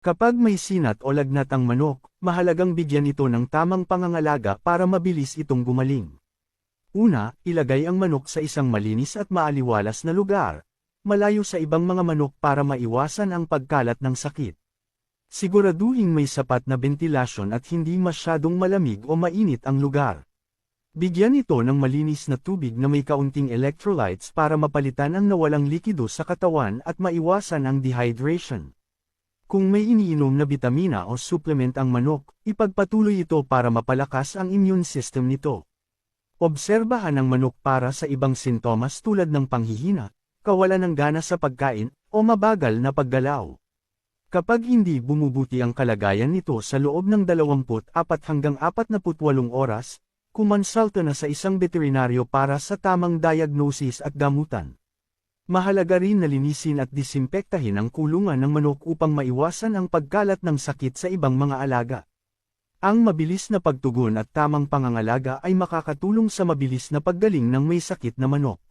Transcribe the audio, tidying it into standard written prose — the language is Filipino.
Kapag may sinat o lagnat ang manok, mahalagang bigyan ito ng tamang pangangalaga para mabilis itong gumaling. Una, ilagay ang manok sa isang malinis at maaliwalas na lugar, malayo sa ibang mga manok para maiwasan ang pagkalat ng sakit. Siguraduhing may sapat na bentilasyon at hindi masyadong malamig o mainit ang lugar. Bigyan ito ng malinis na tubig na may kaunting electrolytes para mapalitan ang nawalang likido sa katawan at maiwasan ang dehydration. Kung may iniinom na bitamina o supplement ang manok, ipagpatuloy ito para mapalakas ang immune system nito. Obserbahan ang manok para sa ibang sintomas tulad ng panghihina, kawalan ng gana sa pagkain, o mabagal na paggalaw. Kapag hindi bumubuti ang kalagayan nito sa loob ng 24 hanggang 48 oras, kumonsulta na sa isang veterinaryo para sa tamang diagnosis at gamutan. Mahalaga rin na linisin at disimpektahin ang kulungan ng manok upang maiwasan ang pagkalat ng sakit sa ibang mga alaga. Ang mabilis na pagtugon at tamang pangangalaga ay makakatulong sa mabilis na paggaling ng may sakit na manok.